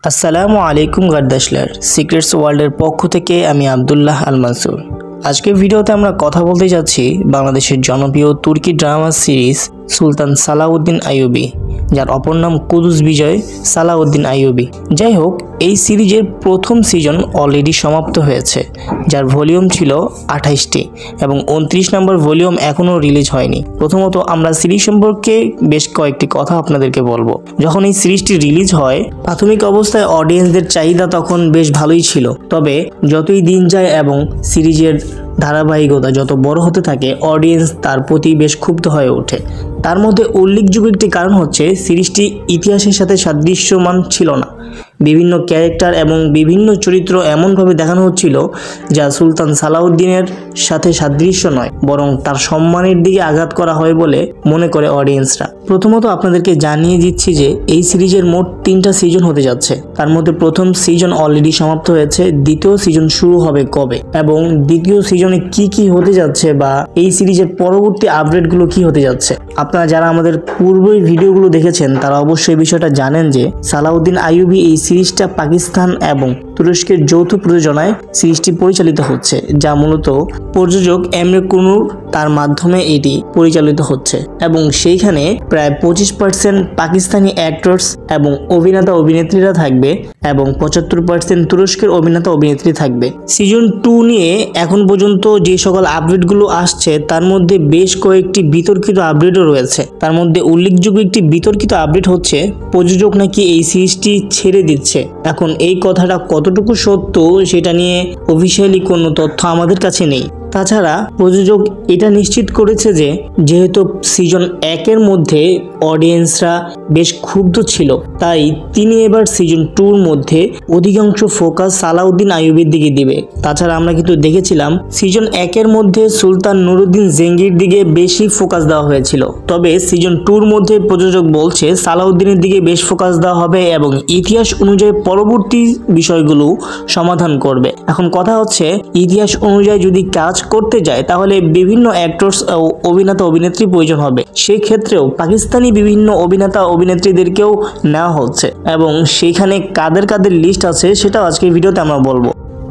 আসসালামু আলাইকুম গার্দাশলার সিক্রেটস ওয়ার্ল্ডের পক্ষ থেকে আমি আব্দুল্লাহ আল মানসুর। আজকের ভিডিওতে আমরা কথা বলতে যাচ্ছি বাংলাদেশের জনপ্রিয় তুর্কি ড্রামা সিরিজ সুলতান সালাউদ্দিন আইয়ুবী, যার অপর নাম কুদুস বিজয় সালাউদ্দিন আইয়ুবী। যাই হোক, এই সিরিজের প্রথম সিজন অলরেডি সমাপ্ত হয়েছে, যার ভলিউম ছিল 28টি এবং 29 নম্বর ভলিউম এখনও রিলিজ হয়নি। প্রথমত আমরা সিরিজ সম্পর্কে বেশ কয়েকটি কথা আপনাদেরকে বলবো। যখন এই সিরিজটি রিলিজ হয়, প্রাথমিক অবস্থায় অডিয়েন্সদের চাহিদা তখন বেশ ভালোই ছিল, তবে যতই দিন যায় এবং সিরিজের ধারাবাহিকতা যত বড় হতে থাকে, অডিয়েন্স তার প্রতি বেশ ক্ষুব্ধ হয়ে ওঠে। তার মধ্যে উল্লেখযোগ্য একটি কারণ হচ্ছে সিরিজটি ইতিহাসের সাথে সাদৃশ্যমান ছিল না। বিভিন্ন ক্যারেক্টার এবং বিভিন্ন চরিত্র এমনভাবে দেখানো হচ্ছিল যা সুলতান সালাউদ্দিনের সাথে সাদৃশ্য নয়, বরং তার সম্মানের দিকে আঘাত করা হয় বলে মনে করে অডিয়েন্সরা। প্রথমত আপনাদেরকে জানিয়ে দিচ্ছি যে এই সিরিজের মোট 3টা সিজন হতে যাচ্ছে। তার মধ্যে প্রথম সিজন অলরেডি সমাপ্ত হয়েছে, দ্বিতীয় সিজন শুরু হবে কবে এবং দ্বিতীয় সিজনে কি হতে যাচ্ছে বা এই সিরিজের পরবর্তী আপডেটগুলো কি হতে যাচ্ছে। আপনারা যারা আমাদের পূর্বের ভিডিওগুলো দেখেছেন তারা অবশ্যই বিষয়টা জানেন যে সালাউদ্দিন আইয়ুবী এই সিরিজটা পাকিস্তান এবং তুরস্কের যৌথ প্রযোজনায় সিরিজটি পরিচালিত হচ্ছে, যা মূলত প্রযোজক এমরে কুনুর তার মাধ্যমে এটি পরিচালিত হচ্ছে এবং সেইখানে প্রায় 25% পাকিস্তানি অ্যাক্টরস এবং অভিনেতা অভিনেত্রীরা থাকবে এবং 75% তুরস্কের অভিনেতা অভিনেত্রী থাকবে। সিজন 2 নিয়ে এখন পর্যন্ত যে সকল আপডেটগুলো আসছে তার মধ্যে বেশ কয়েকটি বিতর্কিত আপডেটও রয়েছে। তার মধ্যে উল্লেখযোগ্য একটি বিতর্কিত আপডেট হচ্ছে প্রযোজক নাকি এই সিরিজটি ছেড়ে দিচ্ছে। এখন এই কথাটা কতটুকু সত্য সেটা নিয়ে অফিসিয়ালি কোনো তথ্য আমাদের কাছে নেই। তাছাড়া প্রযোজক এটা নিশ্চিত করেছে যে যেহেতু সিজন 1-এর মধ্যে অডিয়েন্সরা বেশ ক্ষুব্ধ ছিল, তাই তিনি এবার সিজন 2-র মধ্যে অধিকাংশ ফোকাস সালাউদ্দিন আইয়ুবীর দিকে দিবে। তাছাড়া আমরা কিন্তু দেখেছিলাম সিজন 1-এর মধ্যে সুলতান নুরুদ্দিন জেঙ্গির দিকে বেশি ফোকাস দেওয়া হয়েছিল, তবে সিজন 2-র মধ্যে প্রযোজক বলছে সালাউদ্দিনের দিকে বেশ ফোকাস দেওয়া হবে এবং ইতিহাস অনুযায়ী পরবর্তী বিষয়গুলো সমাধান করবে। এখন কথা হচ্ছে, ইতিহাস অনুযায়ী যদি কাজ করতে যায় তাহলে বিভিন্ন অ্যাক্টরস ও অভিনেতা অভিনেত্রী প্রয়োজন হবে। সেই ক্ষেত্রেও পাকিস্তানি বিভিন্ন অভিনেতা অভিনেত্রীদেরকেও নেওয়া হচ্ছে এবং সেইখানে কাদের কাদের লিস্ট আছে সেটাও আজকের ভিডিওতে আমরা বলবো।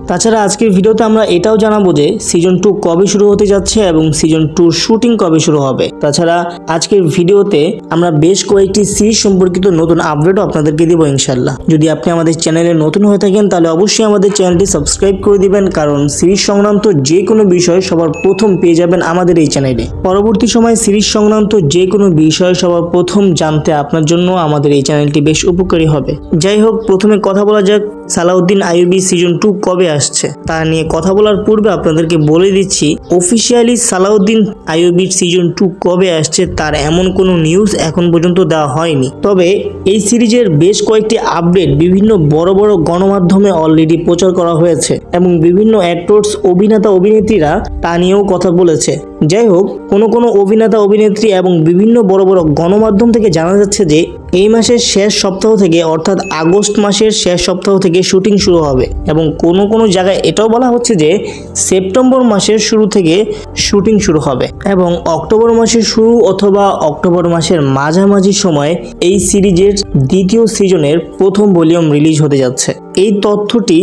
তাছাড়া আজকের ভিডিওতে আমরা এটাও জানাবো যে সিজন 2 কবে শুরু হতে যাচ্ছে এবং সিজন 2 শুটিং কবে শুরু হবে। তাছাড়া আজকের ভিডিওতে আমরা বেশ কয়েকটি সিরিজ সম্পর্কিত নতুন আপডেটও আপনাদেরকে দিব ইনশাল্লাহ। যদি আপনি আমাদের চ্যানেলে নতুন হয়ে থাকেন তাহলে অবশ্যই আমাদের চ্যানেলটি সাবস্ক্রাইব করে দিবেন, কারণ সিরিজ সংক্রান্ত যে কোনো বিষয় সবার প্রথম পেয়ে যাবেন আমাদের এই চ্যানেলে। পরবর্তী সময় সিরিজ সংক্রান্ত যে কোনো বিষয় সবার প্রথম জানতে আপনার জন্য আমাদের এই চ্যানেলটি বেশ উপকারী হবে। যাই হোক, প্রথমে কথা বলা যাক সালাউদ্দিন আইয়ুবী সিজন 2 কবে আসছে তা নিয়ে। কথা বলার পূর্বে আপনাদেরকে বলে দিচ্ছি অফিসিয়ালি সালাউদ্দিন আইয়ুবীর সিজন 2 কবে আসছে তার এমন কোনো নিউজ এখন পর্যন্ত দেওয়া হয়নি, তবে এই সিরিজের বেশ কয়েকটি আপডেট বিভিন্ন বড় বড় গণমাধ্যমে অলরেডি প্রচার করা হয়েছে এবং বিভিন্ন অ্যাক্টরস অভিনেতা অভিনেত্রীরা তা নিয়েও কথা বলেছে। যাই হোক, কোনো অভিনেতা অভিনেত্রী এবং বিভিন্ন বড় বড় গণমাধ্যম থেকে জানা যাচ্ছে যে এই মাসের শেষ সপ্তাহ থেকে অর্থাৎ আগস্ট মাসের শেষ সপ্তাহ থেকে শুটিং শুরু হবে এবং কোনো জায়গায় এটাও বলা হচ্ছে যে সেপ্টেম্বর মাসের শুরু থেকে শুটিং শুরু হবে এবং অক্টোবর মাসের শুরু অথবা অক্টোবর মাসের মাঝামাঝি সময়ে এই সিরিজের দ্বিতীয় সিজনের প্রথম ভলিউম রিলিজ হতে যাচ্ছে। এই তথ্যটি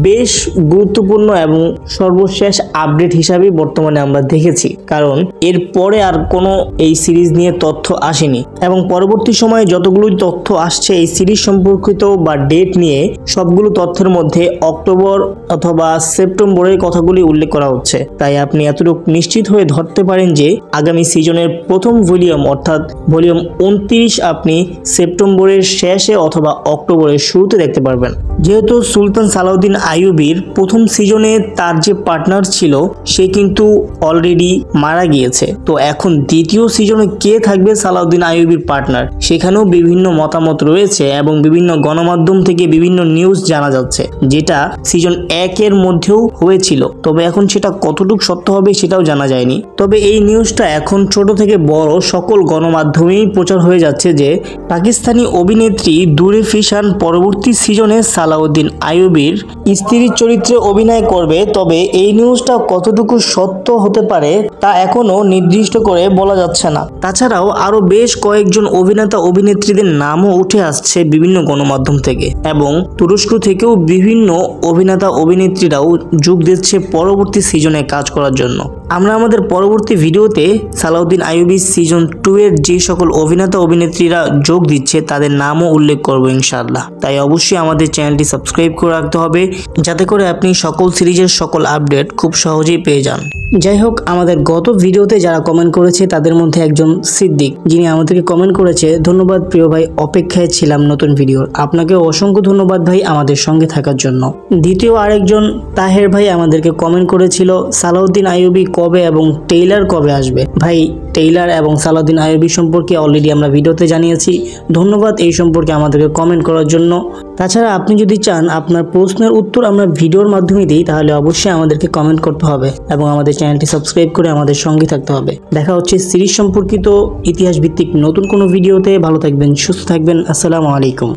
বেশ গুরুত্বপূর্ণ এবং সর্বশেষ আপডেট হিসাবে বর্তমানে আমরা দেখেছি, কারণ এর পরে আর কোনো এই সিরিজ নিয়ে তথ্য আসেনি এবং পরবর্তী সময়ে যতগুলো তথ্য আসছে এই সিরিজ সম্পর্কিত বা ডেট নিয়ে সবগুলো তথ্যের মধ্যে অক্টোবর অথবা সেপ্টেম্বরের কথাগুলি উল্লেখ করা হচ্ছে। তাই আপনি এতটুকু নিশ্চিত হয়ে ধরতে পারেন যে আগামী সিজনের প্রথম ভলিউম অর্থাৎ ভলিউম 29 আপনি সেপ্টেম্বরের শেষে অথবা অক্টোবরের শুরুতে দেখতে পারবেন। যেহেতু সুলতান সালাউদ্দিন আইয়ুবীর প্রথম সিজনে তার যে পার্টনার ছিল সে কিন্তু অলরেডি মারা গিয়েছে, তো এখন দ্বিতীয় সিজনে কে থাকবে সালাউদ্দিন আইয়ুবীর পার্টনার সেখানেও বিভিন্ন মতামত রয়েছে এবং বিভিন্ন গণমাধ্যম থেকে বিভিন্ন নিউজ জানা যাচ্ছে, যেটা সিজন 1-এর মধ্যেও হয়েছিল, তবে এখন সেটা কতটুকু সত্য হবে সেটাও জানা যায়নি। তবে এই নিউজটা এখন ছোট থেকে বড় সকল গণমাধ্যমেই প্রচার হয়ে যাচ্ছে যে পাকিস্তানি অভিনেত্রী দূরে ফিশান পরবর্তী সিজনে সালাউদ্দিন আইয়ুবীর স্ত্রীর চরিত্রে অভিনয় করবে। তবে এই নিউজটা কতটুকু সত্য হতে পারে তা এখনো নির্দিষ্ট করে বলা যাচ্ছে না। তাছাড়াও আরো বেশ কয়েকজন অভিনেতা অভিনেত্রীদের নামও উঠে আসছে বিভিন্ন গণমাধ্যম থেকে, এবং তুরস্ক থেকেও বিভিন্ন অভিনেতা অভিনেত্রীরাও যোগ দিচ্ছে পরবর্তী সিজনে কাজ করার জন্য। আমরা আমাদের পরবর্তী ভিডিওতে সালাউদ্দিন আইয়ুবী সিজন 2 এর যে সকল অভিনেতা অভিনেত্রীরা যোগ দিচ্ছে তাদের নামও উল্লেখ করব ইনশাআল্লাহ। তাই অবশ্যই আমাদের চ্যানেলটি সাবস্ক্রাইব করে রাখতে হবে, যাতে করে আপনি সকল সিরিজের সকল আপডেট খুব সহজেই পেয়ে যান। যাই হোক, আমাদের গত ভিডিওতে যারা কমেন্ট করেছে তাদের মধ্যে একজন সিদ্দিক, যিনি আমাদেরকে কমেন্ট করেছে, ধন্যবাদ প্রিয় ভাই, অপেক্ষায় ছিলাম নতুন ভিডিওর। আপনাকে অসংখ্য ধন্যবাদ ভাই আমাদের সঙ্গে থাকার জন্য। দ্বিতীয় আরেকজন তাহের ভাই আমাদেরকে কমেন্ট করেছিল, সালাউদ্দিন আইয়ুবী কবে এবং টেইলার কবে আসবে? ভাই, টেইলার এবং সালাউদ্দিন আইয়ুবী সম্পর্কে অলরেডি আমরা ভিডিওতে জানিয়েছি। ধন্যবাদ এই সম্পর্কে আমাদেরকে কমেন্ট করার জন্য। তাছাড়া আপনি যদি চান আপনার প্রশ্নের উত্তর আমরা ভিডিওর মাধ্যমে দিই, তাহলে অবশ্যই আমাদেরকে কমেন্ট করতে হবে এবং আমাদের চ্যানেলটি সাবস্ক্রাইব করে আমাদের সঙ্গে থাকতে হবে। দেখা হচ্ছে সিরিজ সম্পর্কিত ইতিহাস ভিত্তিক নতুন কোনো ভিডিওতে। ভালো থাকবেন, সুস্থ থাকবেন। আসসালামু আলাইকুম।